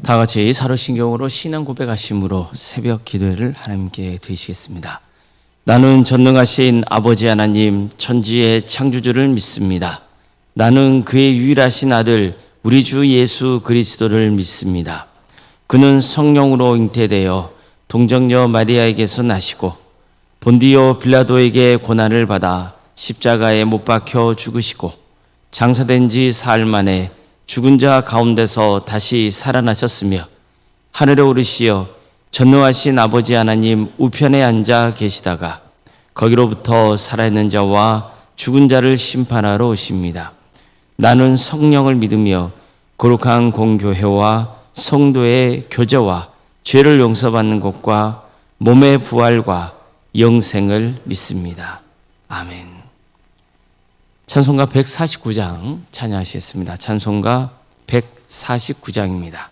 다 같이 사로신경으로 신앙 고백하심으로 새벽 기도를 하나님께 드리시겠습니다. 나는 전능하신 아버지 하나님 천지의 창조주를 믿습니다. 나는 그의 유일하신 아들 우리 주 예수 그리스도를 믿습니다. 그는 성령으로 잉태되어 동정녀 마리아에게서 나시고 본디오 빌라도에게 고난을 받아 십자가에 못 박혀 죽으시고 장사된 지 사흘 만에 죽은 자 가운데서 다시 살아나셨으며 하늘에 오르시어 전능하신 아버지 하나님 우편에 앉아 계시다가 거기로부터 살아있는 자와 죽은 자를 심판하러 오십니다. 나는 성령을 믿으며 거룩한 공교회와 성도의 교제와 죄를 용서받는 것과 몸의 부활과 영생을 믿습니다. 아멘. 찬송가 149장 찬양하시겠습니다. 찬송가 149장입니다.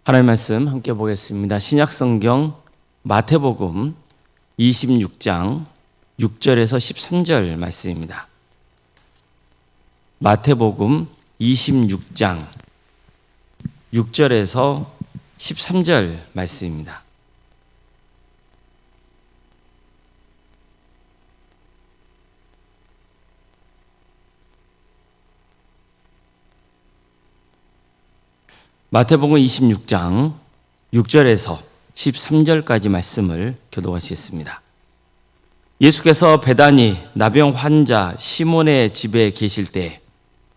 하나님의 말씀 함께 보겠습니다. 신약성경 마태복음 26장 6절에서 13절 말씀입니다. 마태복음 26장 6절에서 13절 말씀입니다. 마태복음 26장 6절에서 13절까지 말씀을 교독하시겠습니다. 예수께서 베다니 나병 환자 시몬의 집에 계실 때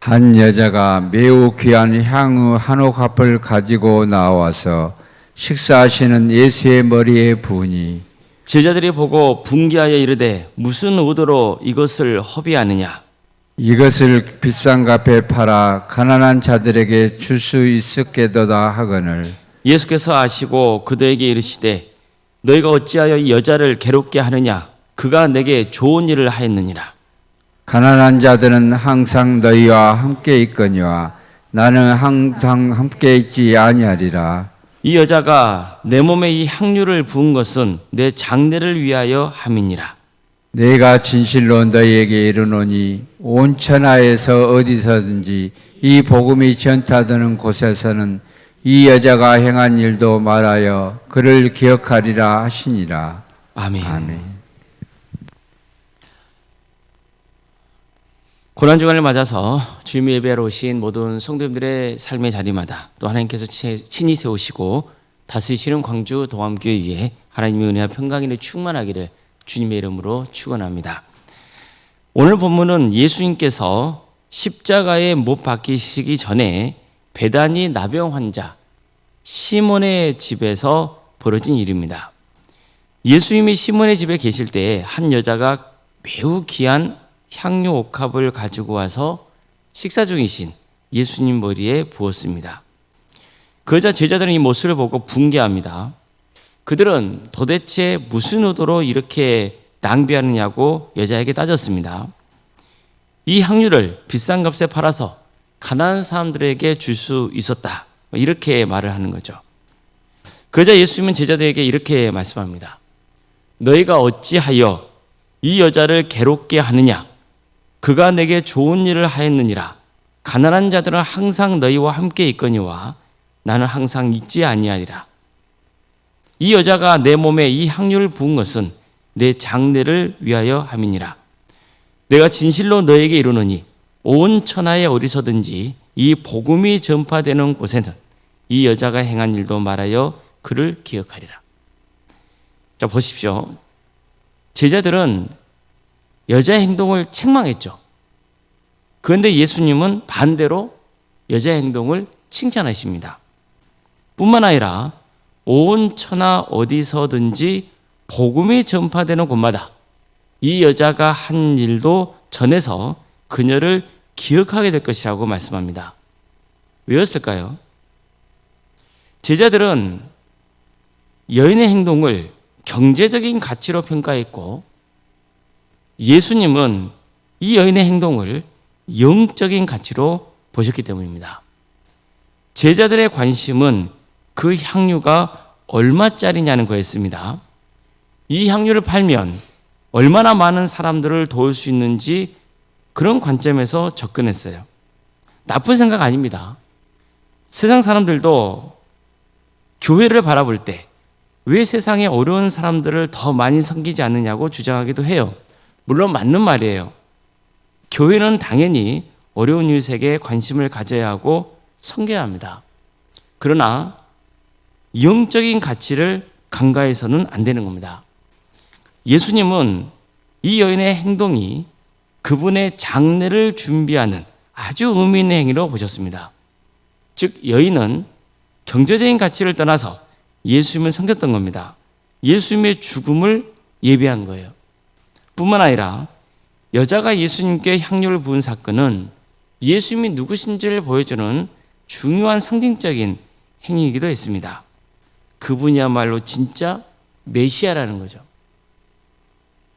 한 여자가 매우 귀한 향유 한 옥합을 가지고 나와서 식사하시는 예수의 머리에 부으니 제자들이 보고 분개하여 이르되 무슨 의도로 이것을 허비하느냐. 이것을 비싼 값에 팔아 가난한 자들에게 줄 수 있었겠도다 하거늘 예수께서 아시고 그들에게 이르시되 너희가 어찌하여 이 여자를 괴롭게 하느냐? 그가 내게 좋은 일을 하였느니라. 가난한 자들은 항상 너희와 함께 있거니와 나는 항상 함께 있지 아니하리라. 이 여자가 내 몸에 이 향유를 부은 것은 내 장례를 위하여 함이니라. 내가 진실로 너희에게 이르노니 온 천하에서 어디서든지 이 복음이 전파되는 곳에서는 이 여자가 행한 일도 말하여 그를 기억하리라 하시니라. 아멘. 아멘. 고난주간을 맞아서 주님의 예배하러 오신 모든 성도님들의 삶의 자리마다 또 하나님께서 친히 세우시고 다스리시는 광주 동암교회 위에 하나님의 은혜와 평강이 충만하기를 주님의 이름으로 축원합니다. 오늘 본문은 예수님께서 십자가에 못 박히시기 전에 베다니 나병 환자 시몬의 집에서 벌어진 일입니다. 예수님이 시몬의 집에 계실 때 한 여자가 매우 귀한 향유 옥합을 가지고 와서 식사 중이신 예수님 머리에 부었습니다. 그러자 제자들은 이 모습을 보고 분개합니다. 그들은 도대체 무슨 의도로 이렇게 낭비하느냐고 여자에게 따졌습니다. 이 향유를 비싼 값에 팔아서 가난한 사람들에게 줄 수 있었다, 이렇게 말을 하는 거죠. 그러자 예수님은 제자들에게 이렇게 말씀합니다. 너희가 어찌하여 이 여자를 괴롭게 하느냐? 그가 내게 좋은 일을 하였느니라. 가난한 자들은 항상 너희와 함께 있거니와 나는 항상 있지 아니하리라. 이 여자가 내 몸에 이 향유를 부은 것은 내 장례를 위하여 함이니라. 내가 진실로 너에게 이르노니 온 천하에 어디서든지 이 복음이 전파되는 곳에는 이 여자가 행한 일도 말하여 그를 기억하리라. 자, 보십시오. 제자들은 여자의 행동을 책망했죠. 그런데 예수님은 반대로 여자의 행동을 칭찬하십니다. 뿐만 아니라 온 천하 어디서든지 복음이 전파되는 곳마다 이 여자가 한 일도 전해서 그녀를 기억하게 될 것이라고 말씀합니다. 왜였을까요? 제자들은 여인의 행동을 경제적인 가치로 평가했고 예수님은 이 여인의 행동을 영적인 가치로 보셨기 때문입니다. 제자들의 관심은 그 향유가 얼마짜리냐는 거였습니다. 이 향유를 팔면 얼마나 많은 사람들을 도울 수 있는지 그런 관점에서 접근했어요. 나쁜 생각 아닙니다. 세상 사람들도 교회를 바라볼 때 왜 세상에 어려운 사람들을 더 많이 섬기지 않느냐고 주장하기도 해요. 물론 맞는 말이에요. 교회는 당연히 어려운 이웃에게 관심을 가져야 하고 섬겨야 합니다. 그러나 영적인 가치를 간과해서는 안 되는 겁니다. 예수님은 이 여인의 행동이 그분의 장례를 준비하는 아주 의미 있는 행위로 보셨습니다. 즉 여인은 경제적인 가치를 떠나서 예수님을 섬겼던 겁니다. 예수님의 죽음을 예비한 거예요. 뿐만 아니라 여자가 예수님께 향유를 부은 사건은 예수님이 누구신지를 보여주는 중요한 상징적인 행위이기도 했습니다. 그분이야말로 진짜 메시아라는 거죠.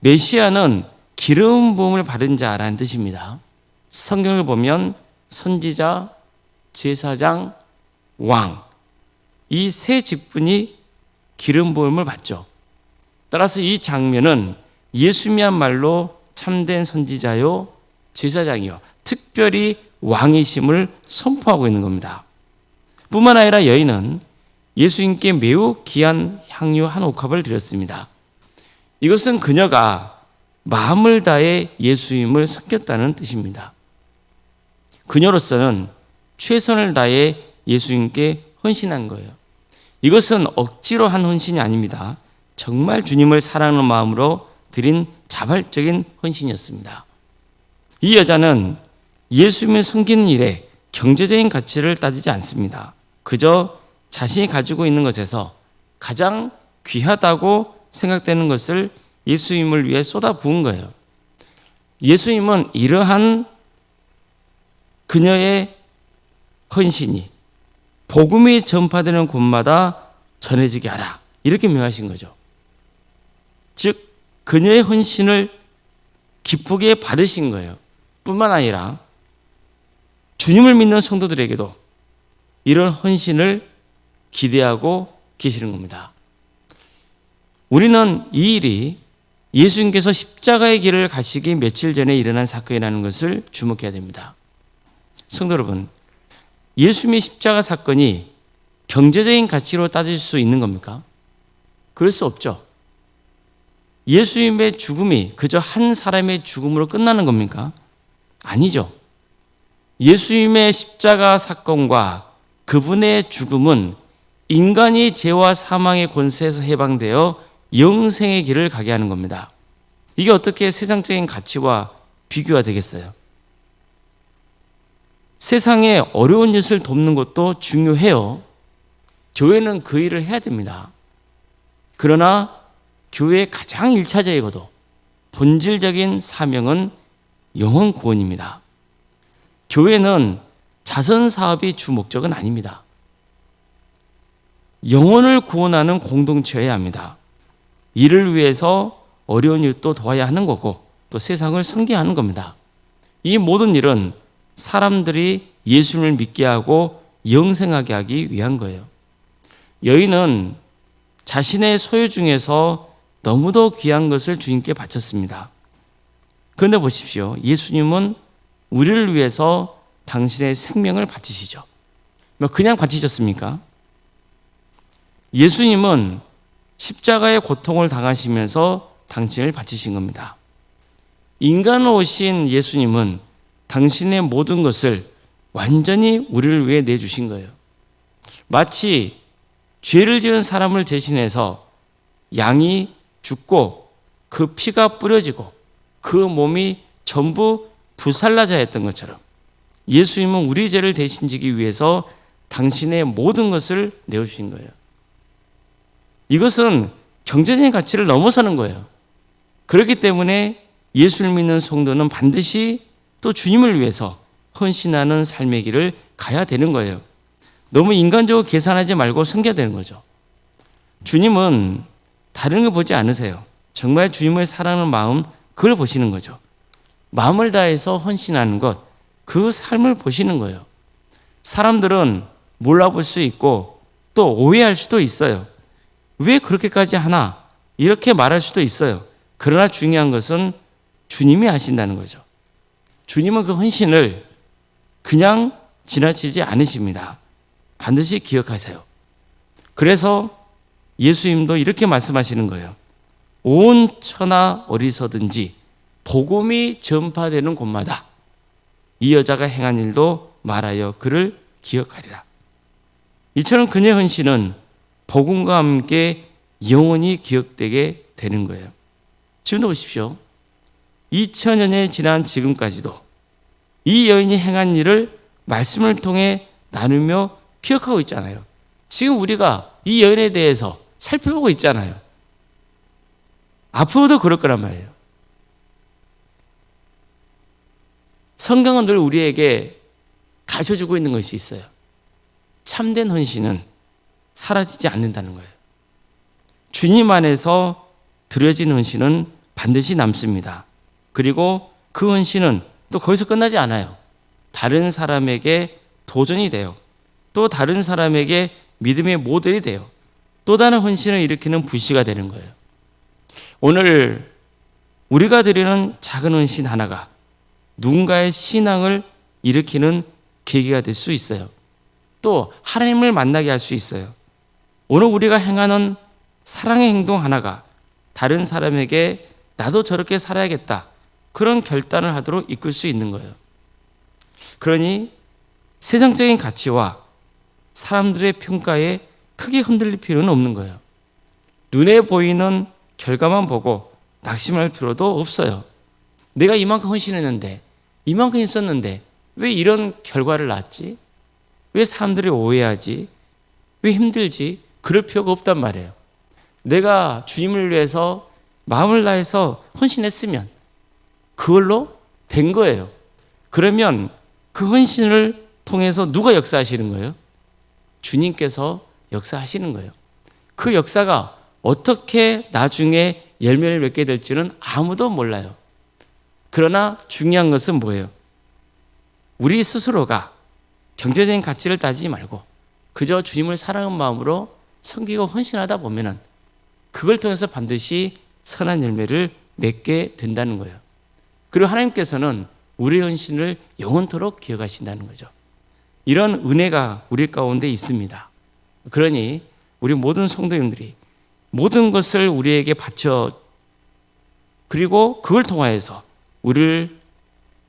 메시아는 기름 부음을 받은 자라는 뜻입니다. 성경을 보면 선지자, 제사장, 왕, 이 세 직분이 기름 부음을 받죠. 따라서 이 장면은 예수님이야말로 참된 선지자요, 제사장이요, 특별히 왕이심을 선포하고 있는 겁니다. 뿐만 아니라 여인은 예수님께 매우 귀한 향유 한 옥합을 드렸습니다. 이것은 그녀가 마음을 다해 예수님을 섬겼다는 뜻입니다. 그녀로서는 최선을 다해 예수님께 헌신한 거예요. 이것은 억지로 한 헌신이 아닙니다. 정말 주님을 사랑하는 마음으로 드린 자발적인 헌신이었습니다. 이 여자는 예수님을 섬기는 일에 경제적인 가치를 따지지 않습니다. 그저 자신이 가지고 있는 것에서 가장 귀하다고 생각되는 것을 예수님을 위해 쏟아 부은 거예요. 예수님은 이러한 그녀의 헌신이 복음이 전파되는 곳마다 전해지게 하라. 이렇게 명하신 거죠. 즉 그녀의 헌신을 기쁘게 받으신 거예요. 뿐만 아니라 주님을 믿는 성도들에게도 이런 헌신을 기대하고 계시는 겁니다. 우리는 이 일이 예수님께서 십자가의 길을 가시기 며칠 전에 일어난 사건이라는 것을 주목해야 됩니다. 성도 여러분, 예수님의 십자가 사건이 경제적인 가치로 따질 수 있는 겁니까? 그럴 수 없죠. 예수님의 죽음이 그저 한 사람의 죽음으로 끝나는 겁니까? 아니죠. 예수님의 십자가 사건과 그분의 죽음은 인간이 죄와 사망의 권세에서 해방되어 영생의 길을 가게 하는 겁니다. 이게 어떻게 세상적인 가치와 비교가 되겠어요? 세상에 어려운 일을 돕는 것도 중요해요. 교회는 그 일을 해야 됩니다. 그러나 교회의 가장 1차적이고도 본질적인 사명은 영혼 구원입니다. 교회는 자선 사업이 주 목적은 아닙니다. 영혼을 구원하는 공동체여야 합니다. 이를 위해서 어려운 일도 도와야 하는 거고 또 세상을 섬기하는 겁니다. 이 모든 일은 사람들이 예수님을 믿게 하고 영생하게 하기 위한 거예요. 여인은 자신의 소유 중에서 너무도 귀한 것을 주님께 바쳤습니다. 그런데 보십시오. 예수님은 우리를 위해서 당신의 생명을 바치시죠. 그냥 바치셨습니까? 예수님은 십자가의 고통을 당하시면서 당신을 바치신 겁니다. 인간으로 오신 예수님은 당신의 모든 것을 완전히 우리를 위해 내주신 거예요. 마치 죄를 지은 사람을 대신해서 양이 죽고 그 피가 뿌려지고 그 몸이 전부 부살라져 했던 것처럼 예수님은 우리 죄를 대신 지기 위해서 당신의 모든 것을 내어주신 거예요. 이것은 경제적인 가치를 넘어서는 거예요. 그렇기 때문에 예수를 믿는 성도는 반드시 또 주님을 위해서 헌신하는 삶의 길을 가야 되는 거예요. 너무 인간적으로 계산하지 말고 섬겨야 되는 거죠. 주님은 다른 걸 보지 않으세요. 정말 주님을 사랑하는 마음, 그걸 보시는 거죠. 마음을 다해서 헌신하는 것, 그 삶을 보시는 거예요. 사람들은 몰라볼 수 있고 또 오해할 수도 있어요. 왜 그렇게까지 하나? 이렇게 말할 수도 있어요. 그러나 중요한 것은 주님이 하신다는 거죠. 주님은 그 헌신을 그냥 지나치지 않으십니다. 반드시 기억하세요. 그래서 예수님도 이렇게 말씀하시는 거예요. 온 천하 어디서든지 복음이 전파되는 곳마다 이 여자가 행한 일도 말하여 그를 기억하리라. 이처럼 그녀의 헌신은 복음과 함께 영원히 기억되게 되는 거예요. 지금도 보십시오. 2000년이 지난 지금까지도 이 여인이 행한 일을 말씀을 통해 나누며 기억하고 있잖아요. 지금 우리가 이 여인에 대해서 살펴보고 있잖아요. 앞으로도 그럴 거란 말이에요. 성경은 늘 우리에게 가르쳐주고 있는 것이 있어요. 참된 헌신은 사라지지 않는다는 거예요. 주님 안에서 드려진 헌신은 반드시 남습니다. 그리고 그 헌신은 또 거기서 끝나지 않아요. 다른 사람에게 도전이 돼요. 또 다른 사람에게 믿음의 모델이 돼요. 또 다른 헌신을 일으키는 불씨가 되는 거예요. 오늘 우리가 드리는 작은 헌신 하나가 누군가의 신앙을 일으키는 계기가 될 수 있어요. 또 하나님을 만나게 할 수 있어요. 오늘 우리가 행하는 사랑의 행동 하나가 다른 사람에게 나도 저렇게 살아야겠다, 그런 결단을 하도록 이끌 수 있는 거예요. 그러니 세상적인 가치와 사람들의 평가에 크게 흔들릴 필요는 없는 거예요. 눈에 보이는 결과만 보고 낙심할 필요도 없어요. 내가 이만큼 헌신했는데, 이만큼 힘썼는데 왜 이런 결과를 낳았지? 왜 사람들이 오해하지? 왜 힘들지? 그럴 필요가 없단 말이에요. 내가 주님을 위해서 마음을 다해서 헌신했으면 그걸로 된 거예요. 그러면 그 헌신을 통해서 누가 역사하시는 거예요? 주님께서 역사하시는 거예요. 그 역사가 어떻게 나중에 열매를 맺게 될지는 아무도 몰라요. 그러나 중요한 것은 뭐예요? 우리 스스로가 경제적인 가치를 따지지 말고 그저 주님을 사랑하는 마음으로 섬기고 헌신하다 보면은 그걸 통해서 반드시 선한 열매를 맺게 된다는 거예요. 그리고 하나님께서는 우리의 헌신을 영원토록 기억하신다는 거죠. 이런 은혜가 우리 가운데 있습니다. 그러니 우리 모든 성도님들이 모든 것을 우리에게 바쳐 그리고 그걸 통하여서 우리를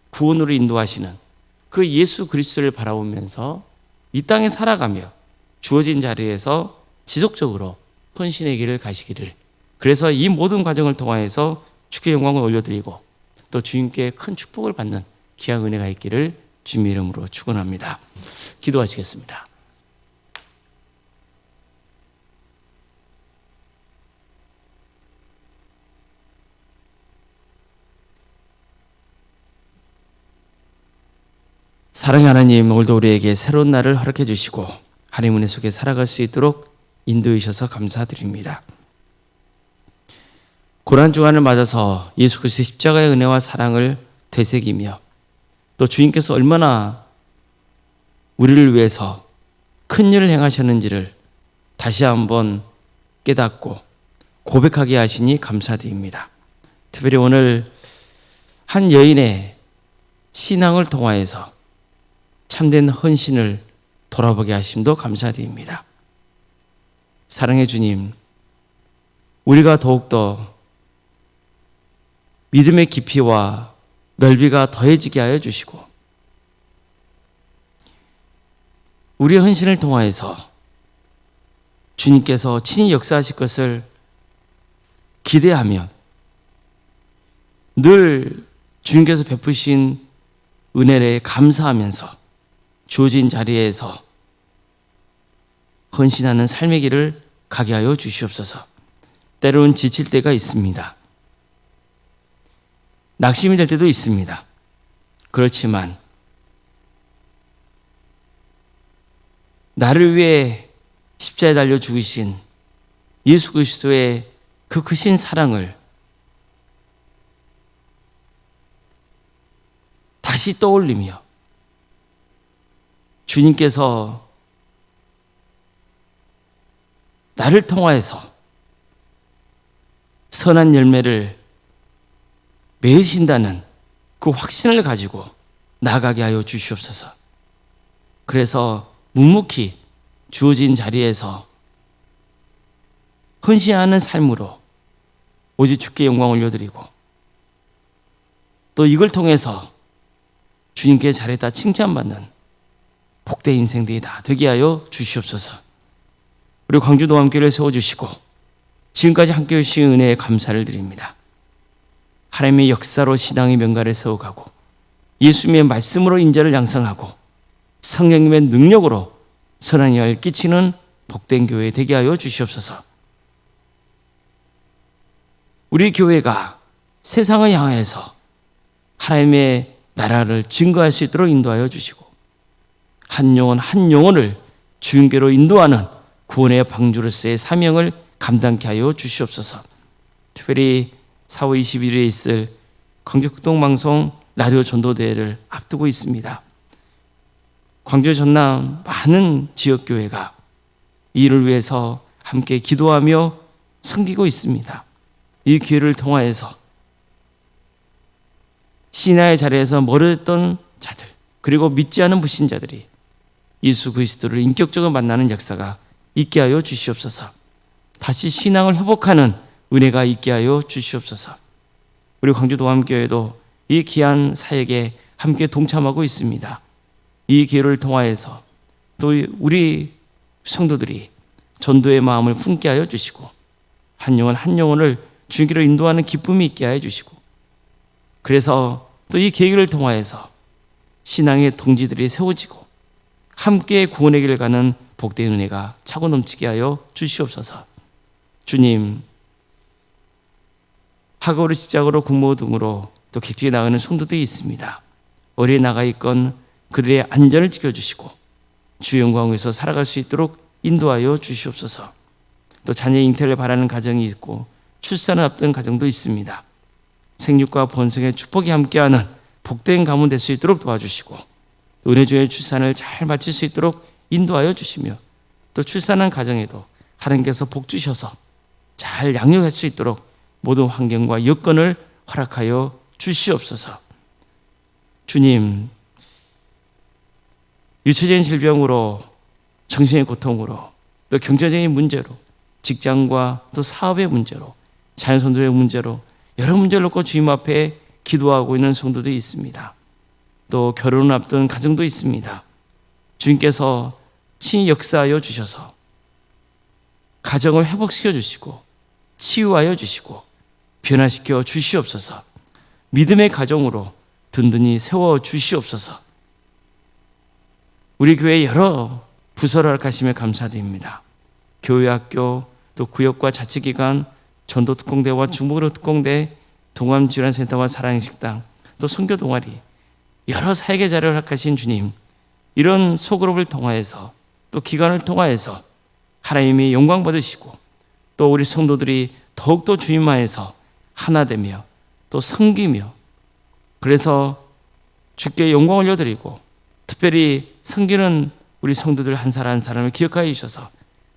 구원으로 인도하시는 그 예수 그리스도를 바라보면서 이 땅에 살아가며 주어진 자리에서 지속적으로 헌신의 길을 가시기를, 그래서 이 모든 과정을 통하여서 주께 영광을 올려드리고 또 주님께 큰 축복을 받는 귀한 은혜가 있기를 주님의 이름으로 축원합니다. 기도하시겠습니다. 사랑의 하나님, 오늘도 우리에게 새로운 날을 허락해 주시고 하나님 은혜 속에 살아갈 수 있도록 인도해 주셔서 감사드립니다. 고난주간을 맞아서 예수 그리스도의 십자가의 은혜와 사랑을 되새기며 또 주님께서 얼마나 우리를 위해서 큰 일을 행하셨는지를 다시 한번 깨닫고 고백하게 하시니 감사드립니다. 특별히 오늘 한 여인의 신앙을 통하여서 참된 헌신을 돌아보게 하심도 감사드립니다. 사랑의 주님, 우리가 더욱더 믿음의 깊이와 넓이가 더해지게 하여 주시고 우리의 헌신을 통하여서 주님께서 친히 역사하실 것을 기대하며 늘 주님께서 베푸신 은혜에 감사하면서 주어진 자리에서 헌신하는 삶의 길을 가게 하여 주시옵소서. 때로는 지칠 때가 있습니다. 낙심이 될 때도 있습니다. 그렇지만 나를 위해 십자가에 달려 죽으신 예수 그리스도의 그 크신 사랑을 다시 떠올리며 주님께서 나를 통하여서 선한 열매를 맺으신다는 그 확신을 가지고 나아가게 하여 주시옵소서. 그래서 묵묵히 주어진 자리에서 헌신하는 삶으로 오직 주께 영광 올려드리고 또 이걸 통해서 주님께 잘했다 칭찬받는 복된 인생들이 다 되게 하여 주시옵소서. 우리 광주도 함께를 세워주시고 지금까지 함께해 주신 은혜에 감사를 드립니다. 하나님의 역사로 신앙의 명가를 세워가고 예수님의 말씀으로 인자를 양성하고 성령님의 능력으로 선한 영향을 끼치는 복된 교회 되게 하여 주시옵소서. 우리 교회가 세상을 향해서 하나님의 나라를 증거할 수 있도록 인도하여 주시고 한 영혼 한 영혼을 주님께로 인도하는 구원의 방주로서의 사명을 감당케 하여 주시옵소서. 특별히 4월 21일에 있을 광주극동방송 라디오 전도대회를 앞두고 있습니다. 광주 전남 많은 지역교회가 이를 위해서 함께 기도하며 섬기고 있습니다. 이 기회를 통하여서 신앙의 자리에서 멀어졌던 자들 그리고 믿지 않은 불신자들이 예수 그리스도를 인격적으로 만나는 역사가 있게 하여 주시옵소서. 다시 신앙을 회복하는 은혜가 있게 하여 주시옵소서. 우리 광주도감교회도 이 귀한 사역에 함께 동참하고 있습니다. 이 기회를 통하여서 또 우리 성도들이 전도의 마음을 품게 하여 주시고 한 영혼 한 영혼을 주님께로 인도하는 기쁨이 있게 하여 주시고 그래서 또 이 계기를 통하여서 신앙의 동지들이 세워지고 함께 구원의 길을 가는 복된 은혜가 차고 넘치게 하여 주시옵소서. 주님, 학업으로 직장으로 공모 등으로 또 객지에 나가는 성도들이 있습니다. 어디에 나가 있건 그들의 안전을 지켜주시고 주 영광에서 살아갈 수 있도록 인도하여 주시옵소서. 또 자녀 잉태를 바라는 가정이 있고 출산을 앞둔 가정도 있습니다. 생육과 번성의 축복이 함께하는 복된 가문 될 수 있도록 도와주시고 은혜주의 출산을 잘 마칠 수 있도록 인도하여 주시며 또 출산한 가정에도 하나님께서 복 주셔서 잘 양육할 수 있도록 모든 환경과 여건을 허락하여 주시옵소서. 주님, 유체적인 질병으로 정신의 고통으로 또 경제적인 문제로 직장과 또 사업의 문제로 자연선도의 문제로 여러 문제를 놓고 주님 앞에 기도하고 있는 성도들이 있습니다. 또 결혼을 앞둔 가정도 있습니다. 주님께서 친히 역사하여 주셔서 가정을 회복시켜 주시고 치유하여 주시고 변화시켜 주시옵소서. 믿음의 가정으로 든든히 세워 주시옵소서. 우리 교회 여러 부서를 허락하시며 감사드립니다. 교회, 학교, 또 구역과 자치기관, 전도특공대와 중보그룹특공대, 동암질환센터와 사랑식당, 또 선교 동아리, 여러 사역의 자리를 허락하신 주님, 이런 소그룹을 통하여서 또 기관을 통하여서 하나님이 영광 받으시고 또 우리 성도들이 더욱더 주님 안에서 하나 되며 또 섬기며 그래서 주께 영광 올려드리고 특별히 섬기는 우리 성도들 한 사람 한 사람을 기억하여 주셔서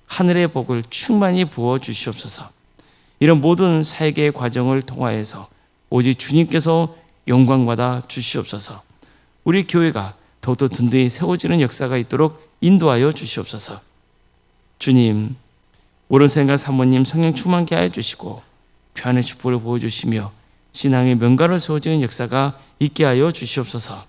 하늘의 복을 충만히 부어 주시옵소서. 이런 모든 사역의 과정을 통하여서 오직 주님께서 영광받아 주시옵소서. 우리 교회가 더욱더 든든히 세워지는 역사가 있도록 인도하여 주시옵소서. 주님, 오른생각 사모님 성령 충만케 하여 주시고 평안의 축복을 보여주시며 신앙의 명가로 세워지는 역사가 있게 하여 주시옵소서.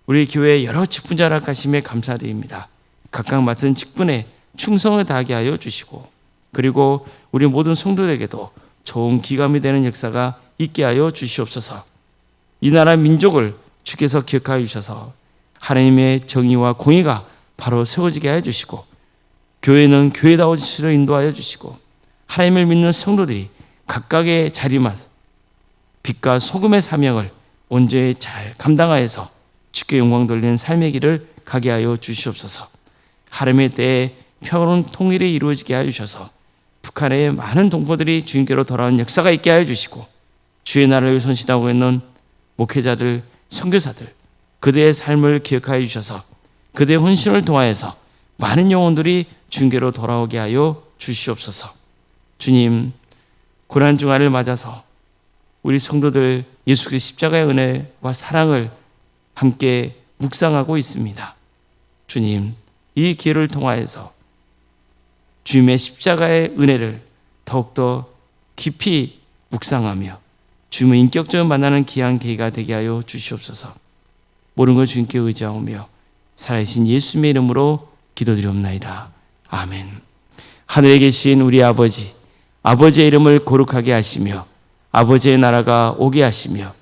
우리 교회 여러 직분자 허락하심에 감사드립니다. 각각 맡은 직분에 충성을 다하게 하여 주시고 그리고 우리 모든 성도들에게도 좋은 기감이 되는 역사가 있게 하여 주시옵소서. 이 나라 민족을 주께서 기억하여 주셔서 하나님의 정의와 공의가 바로 세워지게 하여 주시고 교회는 교회다워지시도록 인도하여 주시고 하나님을 믿는 성도들이 각각의 자리만 빛과 소금의 사명을 온전히 잘 감당하여서 주께 영광 돌리는 삶의 길을 가게 하여 주시옵소서. 하나님의 때에 평화로운 통일이 이루어지게 하여 주셔서 북한의 많은 동포들이 주님께로 돌아오는 역사가 있게 하여 주시고 주의 나라를 위해 헌신하고 있는 목회자들, 선교사들 그들의 삶을 기억하여 주셔서 그들의 헌신을 통하여서 많은 영혼들이 주님께로 돌아오게 하여 주시옵소서. 주님, 고난 중환을 맞아서 우리 성도들 예수 그리스도의 십자가의 은혜와 사랑을 함께 묵상하고 있습니다. 주님, 이 기회를 통하여서 주님의 십자가의 은혜를 더욱더 깊이 묵상하며 주님의 인격적으로 만나는 귀한 계기가 되게 하여 주시옵소서. 모든 걸 주님께 의지하오며 살아계신 예수님의 이름으로 기도드리옵나이다. 아멘. 하늘에 계신 우리 아버지, 아버지의 이름을 거룩하게 하시며 아버지의 나라가 오게 하시며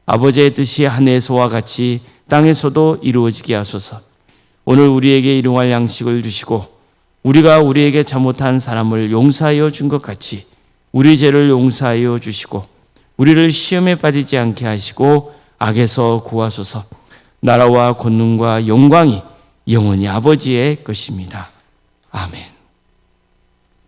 아버지의 뜻이 하늘에서와 같이 땅에서도 이루어지게 하소서. 오늘 우리에게 일용할 양식을 주시고 우리가 우리에게 잘못한 사람을 용서하여 준 것 같이 우리 죄를 용서하여 주시고 우리를 시험에 빠지지 않게 하시고 악에서 구하소서. 나라와 권능과 영광이 영원히 아버지의 것입니다. 아멘.